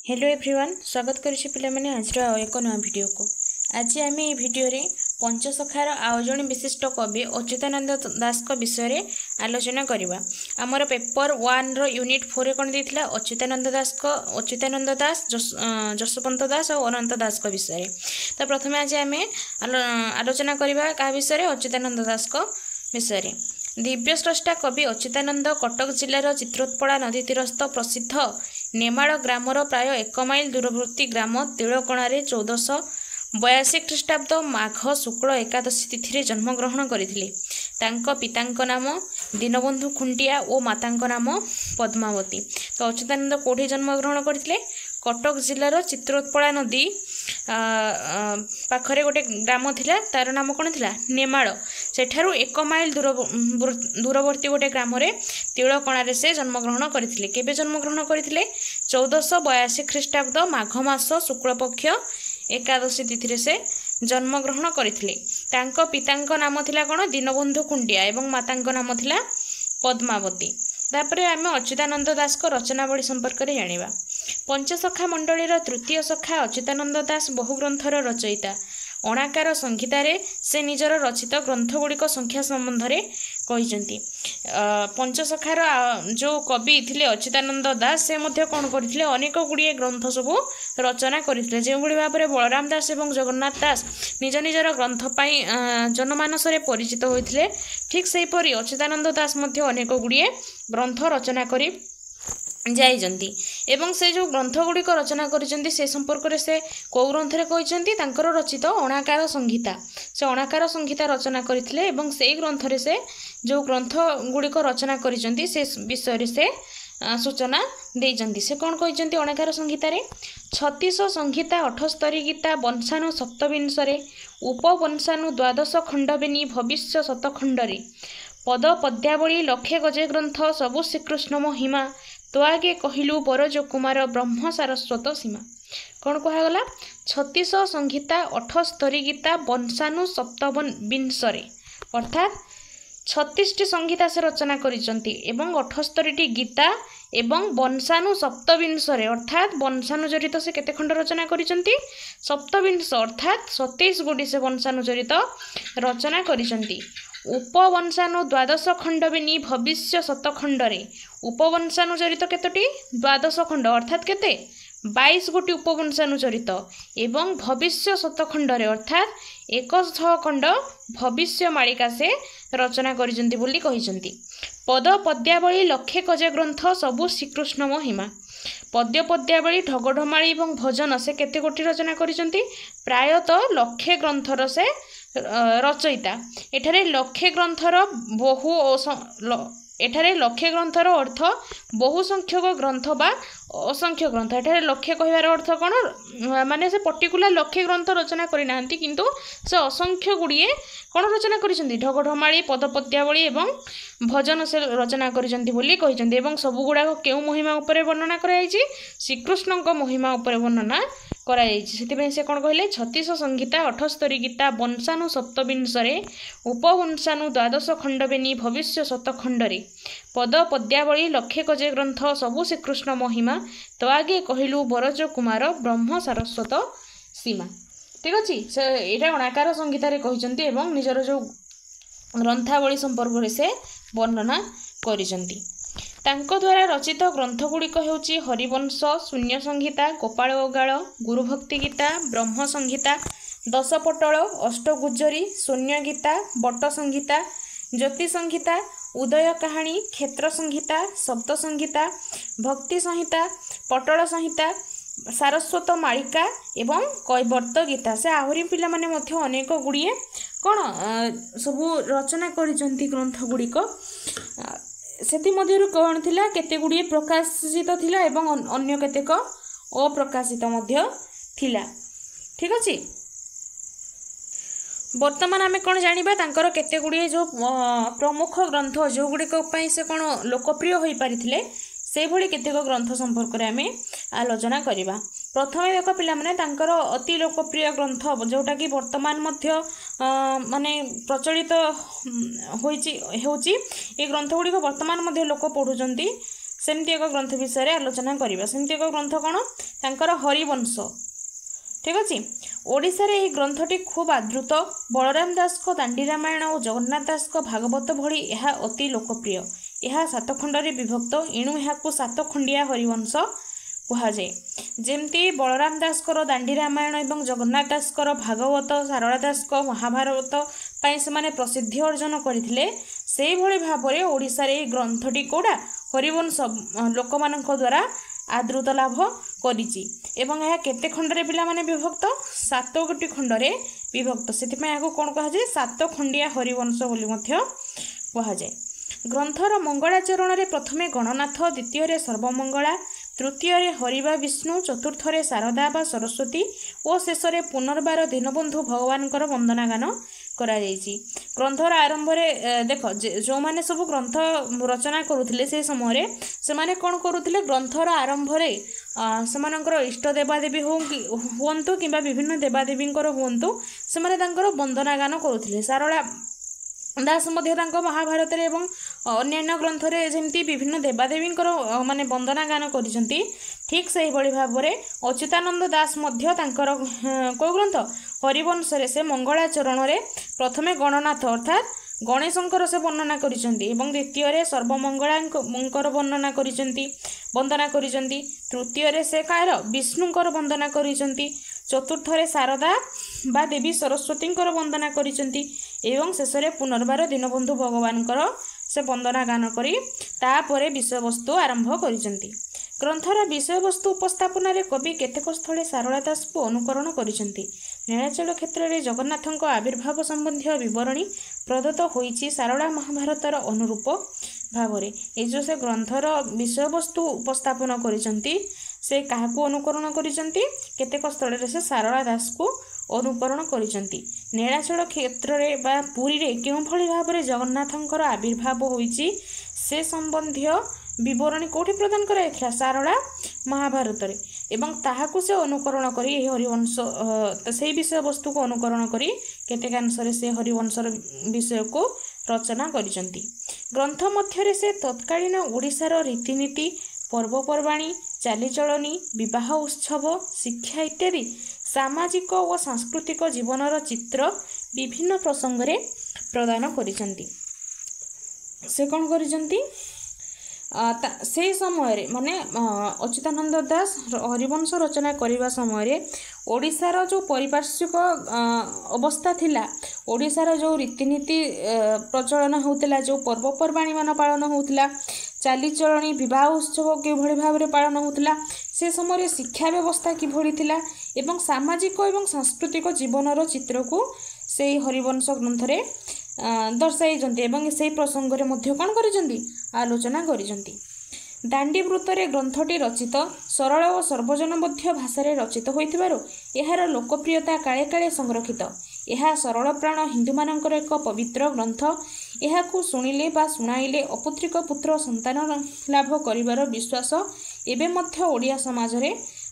Hello everyone स्वागत करुछि पिला माने आज एक नया वीडियो को। आज आम ये वीडियो रे पंचसखार आउ जणे विशिष्ट कवि अच्युतानंद दास को विषय रे आलोचना करबा। हमर पेपर 1 रो यूनिट 4 रे कोन देथिला अच्युतानंद दास जसवंत दास और अनंत दास को विषय रे। तो प्रथमे आज आम आलोचना करबा का विषय रे अच्युतानंद दास को विषय रे। दिव्य स्रष्टा कवि अच्युतानंद कटक जिलार चित्रोत्पला नदी तीरस्थ प्रसिद्ध नेमाड़ ग्रामर प्राय 1 माइल दूरवर्ती ग्राम तिलकणारे 1482 ख्रीष्टाब्द माघ शुक्ल एकादशी तिथि जन्मग्रहण करथिले। तांको पितांको नाम दीनबंधु खुंटिया और मातांको नाम पद्मावती। तो अच्युतानंद कोठी जन्मग्रहण करथिले? कटक जिलार चित्रोत्पला नदी पाखरे गोटे ग्राम थिला, तार नाम कौन थिला? नेमाड़। सेठारु 1 माइल दूरवर्ती गोटे ग्राम रे तिलकणारे से जन्मग्रहण करथिले। केबे जन्मग्रहण करथिले? 1482 ख्रीष्टाब्द माघ मास शुक्ल पक्ष एकादशी तिथि से जन्मग्रहण करथिले। तांको पितांको नाम थिला कोन? दीनबंधु खुंटिया एवं मातांको नाम थिला पद्मावती। तापरे आमे अच्युतानंद दास को रचनावली संपर्क में जानिबा। पंचसखा मंडलीर तृतीय सखा अच्युतानंद दास बहु ग्रंथर रचयिता। अणाकार संहितारे से निजर रचित ग्रंथगुड़िक संख्या संबंध में कहिसेंती। पंचसखार जो कवि थिले अच्युतानंद दास से मध्य कौन करथिले? अनेक गुड़िए ग्रंथ सब रचना करथिले। जो भली भाव में बलराम दास एवं जगन्नाथ दास निज निजर ग्रंथ पाई जनमानस रे परिचित होइथिले, ठीक सेहीपरि अच्युतानंद दास मध्य अनेक गुड़िए ग्रंथ रचना करी जाइजंती। एवं से जो ग्रंथ गुड़िक रचना करिसेंती से संपर्क में से कौ ग्रंथ रे कहिसेंती? तांकर रचित अणाकार संहिता। से अणाकार संहिता रचना करथिले एवं से ग्रंथ रे से जो ग्रंथ गुड़िक रचना करिसेंती से विषय रे से सूचना देइजंती। से कौन कहिसेंती अणाकार संहिता रे? 36 संहिता 78 गीता वंशाणु सप्तविंशरे उपवंशाणु 12 खंडबेनी भविष्य शतखंडरे पद पद्यावली लक्षे गजे ग्रंथ सबु श्रीकृष्ण महिमा तो आगे कहलु बरज कुमार ब्रह्म सारस्वत सीमा। कौन कहगला? 36 संहिता 78 गीता वंशाणु सप्तविंशरे अर्थात 36 संहिता से रचना करिसंती एवं 78 गीता एवं वंशाणु सप्तविंशरे अर्थात वंशाणु जड़ित से केते खंड रचना करिसंती? सप्तविंश अर्थात 27 गुड़ी से वंशाणु जड़ित रचना करिसंती। उपवंशाणु 12 खंडबेनी भविष्य शतखंडरे उपवंशाणु चरित केतोटी? 12 खंड अर्थात केते? 22 गोटी उपवंशाणु चरित एवं भविष्य शतखंडरे अर्थात 100 खंड भविष्य मालिका से रचना करिसंती बोली कहिसंती। पद पद्यावली लक्षे गजे ग्रंथ सबु श्रीकृष्ण महिमा। पद्य पद्यावली ढगढमाली एवं भजन से केते गोटी रचना करिसंती? प्रायतः लक्षे ग्रंथर से रचयिता। एठारे लक्षे ग्रंथर लक्षे ग्रंथर अर्थ बहु संख्यक ग्रंथ बा असंख्य ग्रंथ। एठारे लक्षे कहिबार अर्थ कोन? माने से पर्टिकुलर लक्षे ग्रंथ रचना करि नाहंती, किंतु से असंख्य गुड़िए कोन रचना करिसंती? ढगढमाली पदपद्यावली एवं भजन से रचना करिसंती बोली कहिसंती। एवं सबु गुडा केउ महिमा उपरे वर्णना कराइछि? श्रीकृष्णଙ୍କ महिमा उपरे वर्णना कराइछि। सेतिबे से कोन कहले? 36 संहिता 78 गीता वंशाणु सप्तविंशरे उपवंशाणु 12 खंडबेनी भविष्य शतखंडरे पद पद्यावली लक्षे गजे ग्रंथ सबु श्रीकृष्ण महिमा तो आगे कहलु बरज कुमार ब्रह्म सारस्वत सीमा। ठीक अच्छे से यहाँ अणाकार संहिता रे कहिसंती एवं निजर जो ग्रंथावली संपर्क से वर्णना करिसंती। तांको द्वारा रचित ग्रंथगुड़िक हेउची हरिवंश, शून्य संहिता, गोपाल ओगाळ, गुरुभक्ति गीता, ब्रह्म संहिता, दशपटल, अष्टगुज्जरी, शून्य गीता, बट संहिता, ज्योति संहिता, उदय कहानी, क्षेत्र संहिता, शब्द संहिता, भक्ति संहिता, पटल संहिता, सारस्वत मालिका एवं कैवर्त गीता। से आहरी पिला माने मध्य अनेक गुड़िए कौन सबू रचना करिसंती ग्रंथ गुड़िक। सेति मध्यरु कौन थिला? केते गुड़िए प्रकाशित थिला एवं अन्य केतेक अप्रकाशित मध्य थिला। ठीक अछि। वर्तमान आमे कौन जानिबा? तांकर केते गुड़िए जो प्रमुख ग्रंथ जो गुड़िक पई से कौन लोकप्रिय होई पारिथिले से भली केतेक ग्रंथ संपर्क रे आमे आलोचना करिबा। प्रथमे देख पिला माने तांकर अति लोकप्रिय ग्रंथ जोटा कि वर्तमान मध्य माने प्रचलित होउची ए ग्रंथ गुड़िक वर्तमान मध्य लोक पढ़ुचंती सेमती एक ग्रंथ विषय आलोचना करवा। सेमती एक ग्रंथ कौन तांकर हरिवंश। ठीक अच्छे। ओडिशारे यह ग्रंथटी खूब आदृत। बलराम दास को दांडी रामायण और जगन्नाथ दास को भागवत भली यह अति लोकप्रिय। यह 7 खंडरे विभक्त, एणु यहाँ 7 खंडिया हरिवंश कहुए। जमती बलराम दास दांडी रामायण और जगन्नाथ दास भागवत, सारला दास महाभारत से प्रसिद्धि अर्जन करते से भली भाव में ओडिशा रे ग्रंथटी कौटा हरिवंश लोक मान द्वारा आदृत लाभ करिछि। एवं यह केते खंडरे पिला माने विभक्त 7 गोटी खंडरे विभक्त। सेतिपय याको कोन कहा जाय 7 खंडिया हरिवंश बोली मध्य कहा जाय। ग्रंथर मंगलाचरण रे प्रथमे गणनाथ, द्वितीय रे सर्वमंगला, तृतीय रे हरिवा विष्णु, चतुर्थ रे शारदा बा सरस्वती और शेष रे पुनर्बार दीनबंधु भगवान वंदना गान करा जायछि। ग्रंथर आरंभ रे देख जो माने सब ग्रंथ रचना करुथिले से समय से माने कोन करुथिले ग्रंथर आरंभ रे सेमानकर इष्ट देवादेवी हुंतु किंबा विभिन्न देवादेवींकर हुंतु से माने तांकर वंदना गान करुथिले। सारला दास मध्य महाभारत एवं अन्य ग्रंथ रे जेमती विभिन्न देवादेवींकर माने वंदना गान करिसंती। ठीक से भली भाव में अच्युतानंद दास मध्य तांकर को ग्रंथ हरिवंश रे से मंगलाचरण रे प्रथमे गणनाथ अर्थात गणेशंकर से वर्णना करिसंती एवं द्वितीय रे सर्वमंगलांकर वर्णना करिसंती वंदना करिसंती, तृतीय रे से कार विष्णुंकर वंदना करिसंती, चतुर्थ रे शारदा बा देवी सरस्वतींकर वंदना करिसंती एवं शेष रे पुनर्बार दीनबंधु भगवानकर से वंदना गान करी तापरे विषय वस्तु आरंभ करिसंती। ग्रंथर विषय वस्तु उपस्थापन रे कवि केतेक स्थले सारला दास को अनुकरण करिसंती। नीलाचल क्षेत्र में जगन्नाथଙ୍କ आविर्भाव संबंधी विवरणी प्रदत्त होइछि सारला महाभारतर अनुरूप भाव में। ये जो से ग्रंथर विषय वस्तु उपस्थापन करिसंती से काहाकू अनुकरण करिसंती केतेक स्थल से सारला दास को अनुकरण करिसंती। नीलाचल क्षेत्र में बा पुरी रे केउं भली भाव में जगन्नाथଙ୍କର आविर्भाव होइछि से संबंधी विवरणी कोठी प्रदान कराइथिला सारला महाभारत रे एवं ताहाकू से अनुकरण करी हरिवंश से विषय वस्तु को अनुकरण करी केतेकांशरे से हरिवंशर विषय को रचना करिसंती। ग्रंथ मध्य से तत्कालीन ओडिशार रीतिनीति, पर्वपर्वाणी, चालीचलनी, विवाह उत्सव, शिक्षा इत्यादि सामाजिक और सांस्कृतिक जीवनर चित्र विभिन्न प्रसंग रे प्रदान करिसंती। से कौन करिसंती से समय माने अच्युतानंद दास हरिवंश रचना करने समय ओडिशार जो पारिपार्श्विक अवस्था थिला, ओडिशार जो रीतिनीति प्रचलन होउतिला, जो पर्वपर्वाणी मान पालन होउतिला, चालीचलनी, विवाह उत्सव कि भाव में पालन होउतिला, से समय शिक्षा व्यवस्था किभଳି थिला एवं सामाजिक एवं सांस्कृतिक जीवनर चित्र को से हरिवंश ग्रंथरे दर्शाइजंती एवं से प्रसंग रे मध्य कोन करिजंती आलोचना करिजंती। दांडी वृत्तरे ग्रंथटी रचित सरल और सर्वजनबोध्य भाषा रचित होइथिबारु एहार लोकप्रियता काले काले संरक्षित। यह सरल प्राण हिंदू मानकर एक पवित्र ग्रंथ। यहाकू शुणिले बा शुणाइले अपुत्रिक पुत्र संतान लाभ करिवार विश्वास एबे मध्य ओडिया समाज रे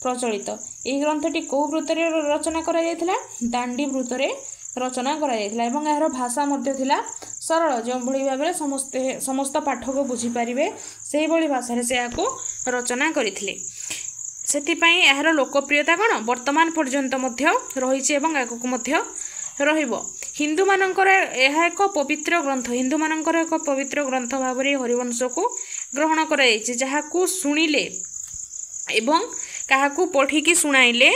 प्रचलित। यह ग्रंथटी को वृत्तरे रचना करा जायथिला दांडी वृत्तरे रचना करा जायथिला एवं यार भाषा मध्य थिला सरल, जो भली भाव में समस्त पाठक बुझी पारिबे सेही भली भाषा रे से याको रचना करिथिले। सेतिपई यार लोकप्रियता कोन वर्तमान पर्यंत मध्य रहिछि एवं आगको मध्य रहिबो। हिंदू मानकर यह एक पवित्र ग्रंथ, हिंदू मानकर एक पवित्र ग्रंथ भाव में हरिवंश को ग्रहण करा जायछि, जहाकू शुणिले एवं काहाकू पढ़िकी शुणाइले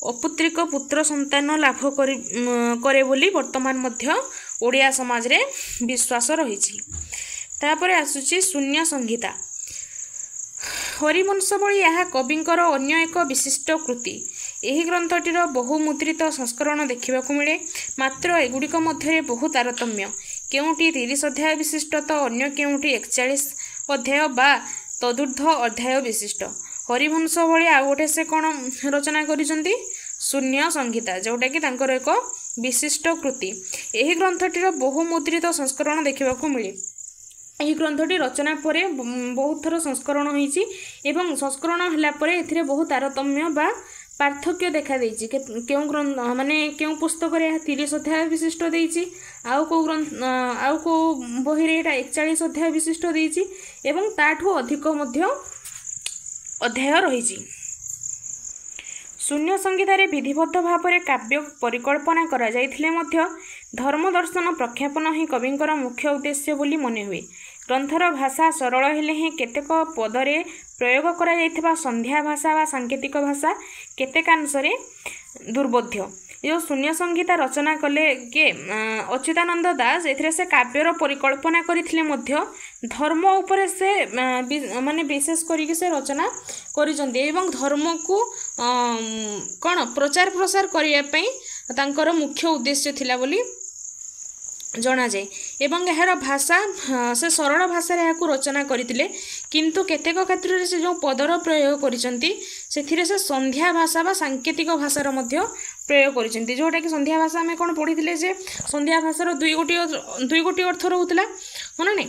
अपुत्रिक पुत्र संतान लाभ करे बोली वर्तमान मध्य ओडिया समाज रे विश्वास रहिछि। तापर आसुछि शून्य संहिता। हरिवंश भली यह कविंकर अन्य एक विशिष्ट कृति। यही ग्रंथटीर बहुमुद्रित संस्करण देखा मिले, मात्र एगुड़िक मध्य बहु तारतम्य। केउटी 30 अध्याय विशिष्ट तो अन्य केउटी 41 अध्याय बा तदूर्ध अध्याय विशिष्ट। हरिवंश भली आ गोटे से कौन रचना करिसंती शून्य संहिता, जोटा कि तांकर एक विशिष्ट कृति। यही ग्रंथटीर बहुमुद्रित संस्करण देखा मिले। यही ग्रंथटी रचना पर बहुत थर संस्करण होइछि एवं संस्करण हला परे एथिरे बहुत तारतम्य बा पार्थक्य देखा देइछि केउ ग्रंथ माने केउ पुस्तक रे 30 अध्याय विशिष्ट देइछि आउ को ग्रंथ आउ को बही रे 41 अध्याय विशिष्ट देइछि एवं ताठू अधिक मध्य अध्याय रहिछि। शून्य संहितारे विधिबद्ध भाव में काव्य परिकल्पना करा जाइथिले मध्य धर्म दर्शन प्रख्यापन ही कविंकर मुख्य उद्देश्य बोली मने हुए। ग्रंथर भाषा सरल हेले ही केतेक पदरे प्रयोग करा जाइथिबा संध्या भाषा वा सांकेतिक भाषा केतेकांशरे दुर्बोध्य। जो शून्य संहिता रचना कले के अच्युतानंद दास एथिरे से काव्यर परिकल्पना करिथिले मध्य धर्म उपरे से माने विशेष करिके से रचना करिसंती एवं धर्म को कौन प्रचार प्रसार करिया पई तांकर मुख्य उद्देश्य थिला बोली जना जाए एवं यार भाषा से सरल भाषा रचना करते किंतु केतेक क्षेत्र से जो पदर प्रयोग करिसंती सेथिरे से संध्या भाषा बा सांकेतिक भाषार मध्य प्रयोग करिसंती जोटा कि संध्या भाषा आम कौन पढ़ी जे संध्या भाषार दुई गोटी अर्थ रोला हाँ ना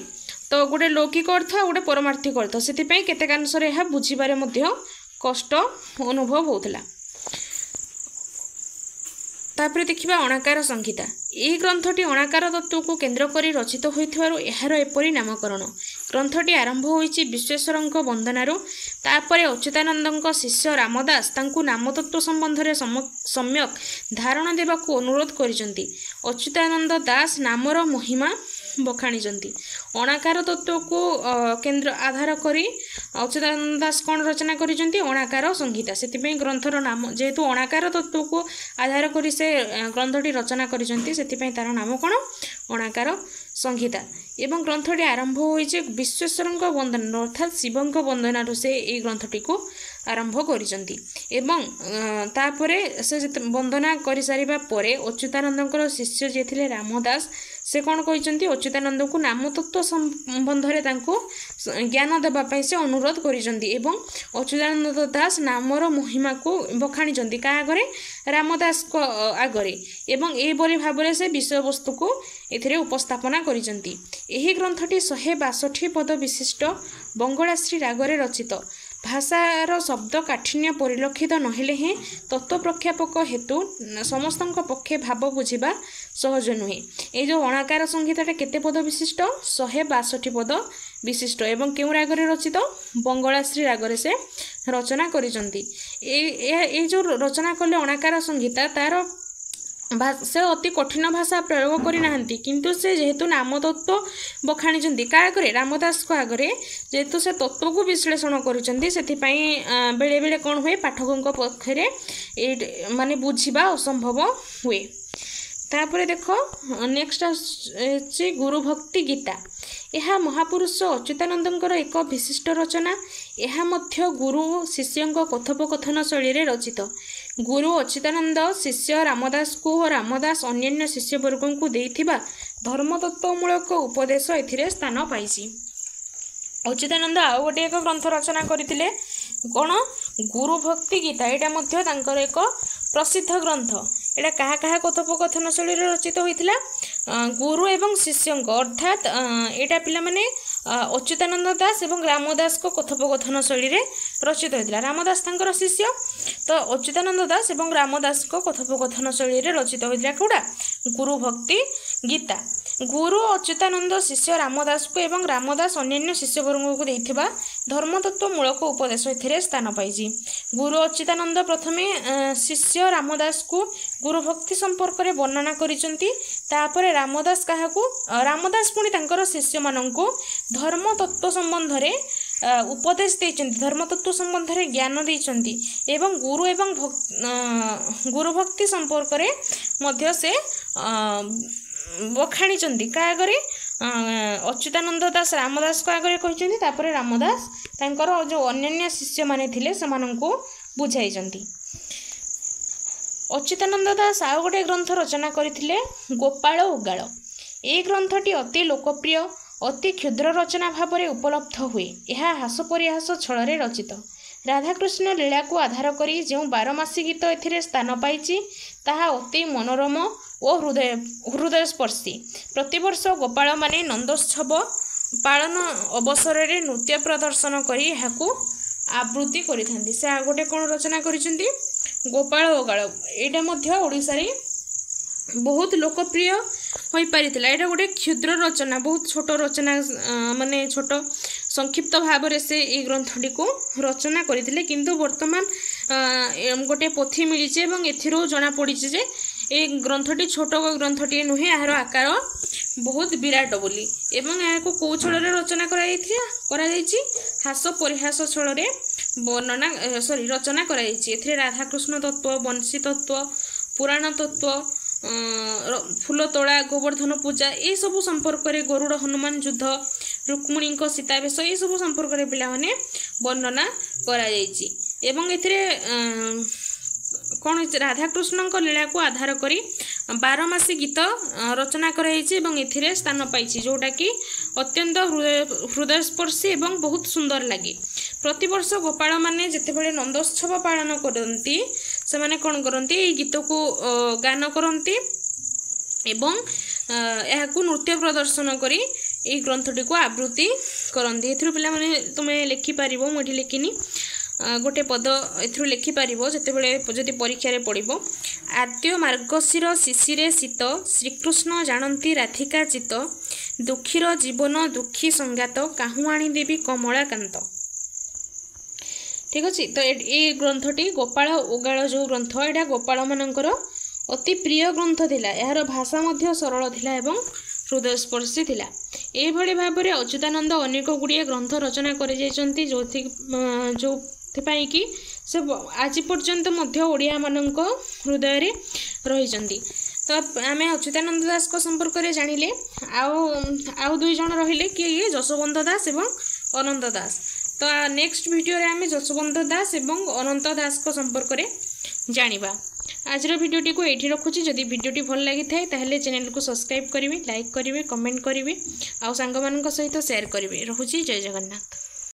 तो गोटे लौकिक अर्थ गोटे परमार्थिक अर्थ से केतेकांशरे यह बुझीबारे मध्य कष्ट अनुभव होता। तापर देखिबा अणाकार संहिता। यह ग्रंथटी अणाकार तत्व को केन्द्र करी रचित होइथिबारु एहार एपरि नामकरण। ग्रंथटी आरंभ होइछि विश्वेश्वरंक वंदनारु तापर अच्युतानंदଙ୍କ शिष्य रामदास तांकु नामतत्व संबंध रे सम्यक धारणा देबाकू अनुरोध करिसंती। अच्युतानंद दास नामर महिमा बखाणीचंती। अणाकार तत्व को केन्द्र आधार करी अच्युतानंद दास कौन रचना करिसंती अणाकार संहिता। सेतिपई ग्रंथर नाम जेहेतु अणाकार तत्व को आधार करी से ग्रंथटी रचना करिसंती सेतिपई तार नाम कौन अणाकार संहिता। एवं ग्रंथटी आरंभ होइछे विश्वेश्वरंक वंदन अर्थात शिवंक वंदनारु से এই ग्रंथटी को आरंभ करिसंती एवं तापरे से वंदना करि सारिबा परे अच्युतानंदଙ୍କର शिष्य जे थिले रामदास से कौन कहिसंती अच्युतानंद को नामतत्व संबंध रे तांको ज्ञान देबा पई से अनुरोध करिसंती एवं अच्युतानंद दास नामर महिमा को बखाणीचंती का आगरे रामदास को आगरे एवं ए बोली भाबरे से विषय वस्तु को एथिरे उपस्थापना करिसंती। एही ग्रंथटी 162 पद विशिष्ट बंगलाश्री रागरे रचित। भाषार शब्द काठिन्य परिलक्षित नहेले हे तत्व प्रख्यापक हेतु समस्त पक्षे भाव बुझा सहज नुहे। ये जो अणाकार संहिता केते पद विशिष्ट 162 पद विशिष्ट एवं केउ रागरे रचित बंगलाश्री रागरे से रचना करिसंती। ए जो रचना कले अणाकार संहिता तार से अति कठिन भाषा प्रयोग करना किंतु से जेहेतु नामतत्व बखाणी क्या आगे रामदास को आगे जेहेतु से तत्व को विश्लेषण करें बेले बेले कौन हुए पाठकों पक्षरे माने बुझा असंभव हुए। तापर देख नेक्स्ट गुरु भक्ति गीता। यह महापुरुष अच्युतानंदଙ୍କର एक विशिष्ट रचना। यह मध्य गुरु शिष्य कथोपकथन शैली रे रचित। गुरु अच्युतानंद शिष्य रामदास को और रामदास अन्य शिष्यवर्ग को देइथिबा धर्मतत्वमूलक उपदेश एथिरे स्थान पाइछि। अच्युतानंद आउ गोटे एक ग्रंथ रचना करथिले कौन गुरु भक्ति गीता। एटा मध्य तांकर एक प्रसिद्ध ग्रंथ। एटा कहा कहा कथोपकथन शैली रे रचित होइथिला गुरु एवं शिष्य अर्थात एटा पिला माने अच्युतानंद दास एवं रामदास को कथोपकथन शैली रे रचित होइथिला। रामदास तांकर शिष्य तो अच्युतानंद दास एवं रामदास को कथोपकथन शैली रे रचित होइथिला कोडा गुरु भक्ति गीता। गुरु अच्युतानंद शिष्य रामदास को एवं रामदास अन्य शिष्यवर्ग को देइथिबा धर्मतत्वमूलक उपदेश एथिरे स्थान पाइछि। गुरु अच्युतानंद प्रथमे शिष्य रामदास को गुरु भक्ति संपर्क रे वर्णना करिसंती। तापरे रामदास काहाकू रामदास पुणी तांकर शिष्य माननकू धर्मतत्व संबंध रे उपदेश देइचंती धर्मतत्व संबंध रे ज्ञान देइचंती एवं गुरु भक्ति संपर्क रे मध्य से बखाणीचंती का आगे अच्युतानंद दास रामदास को आगे कहिचंती। तापरे रामदास तांकर जो अन्य शिष्य माने थिले सेमानंकू बुझाइचंती। अच्युतानंद दास आउ गोटे ग्रंथ रचना करथिले गोपाल उगाल। ए ग्रंथटी अति लोकप्रिय अति क्षुद्र रचना भाव में उपलब्ध हुए। यह हास परिहास छल रचित। राधाकृष्ण लीला को आधार करी जो 12 गीत एथिरे स्थान पाइछि ताहा अति मनोरम और हृदयस्पर्शी। प्रतिवर्ष गोपाल माने नंदोत्सव पालन अवसर में नृत्य प्रदर्शन करी यहाकू आवृत्ति करिथांती। से गोटे कौन रचना करिसेंती गोपाल ओगाळ एटा मध्य ओडिसा रे बहुत लोकप्रिय हो पारिथिला। एटा गोटे क्षुद्र रचना, बहुत छोट रचना, माने छोट संक्षिप्त भाव से ये ग्रंथटी को रचना करथिले, किंतु वर्तमान गोटे पोथी मिली एवं एथिरो जना पड़ी जे ए ग्रंथटी छोट ग्रंथटी नुहे, यार आकार बहुत विराट बोली एवं यहाँ को कौ छल रचना कराई हास परिहास छल वर्णना रचना कराई। राधाकृष्ण तत्व, वंशी तत्व, पुराण तत्व, फूल तोड़ा, गोवर्धन पूजा ये सब संपर्क में, गरुड़ हनुमान युद्ध, रुक्मिणी सीतावेश ये सब संपर्क में पिला माने वर्णना कराई। एवं एथिरे कौन राधाकृष्ण लीला को आधार करी 12 मासी गीत रचना कराई एवं स्थान पाई, जोटा कि अत्यंत हृदयस्पर्शी एवं बहुत सुंदर लगे। प्रतिवर्ष गोपाल माने जेतेबेले नंदोत्सव पालन करती से माने कौन करती गीत को गान करती एवं यह नृत्य प्रदर्शन करी ये ग्रंथटी को आवृत्ति करती। एथुर पिला माने तुमे लिखिपार मुझे लिखिनी गोटे पद एथुर लिखिपार जितेबले जदि परीक्षा रे पड़ो। आद्य मार्गशीर शिशिरे शीत, श्रीकृष्ण जानती राधिका चित, दुखीर जीवन दुखी संगात, काहू आनी देवी कमलाकांत। ठीक अच्छे। तो ये ग्रंथटी गोपाल ओगाळ जो ग्रंथ यहाँ गोपाल मानकर अति प्रिय ग्रंथ थिला। यार भाषा मध्य सरल थिला एवं हृदयस्पर्शी थिला। एभली भाव में अच्युतानंद अनेक गुड़िए ग्रंथ रचना कर जो कि से आज पर्यंत मध्य ओडिया मानक हृदय रे रही। तो आम अच्युतानंद दास को संपर्क में जानिले। आउ दुई जन रहिले कि ये जशवंत दास एवं अनंत दास। तो नेक्स्ट वीडियो रे आम जशवंत दास एवं अनंत दास को संपर्क में जानिबा। आजर भिडियोटी को ये रखुची। जदि भिडियोटी भल लगी थाए ताहले चैनल को सब्सक्राइब करेंगे, लाइक करेंगे, कमेंट करेंगे, आउ सांग मानक सहित शेयर करेंगे। रखुची। जय जगन्नाथ।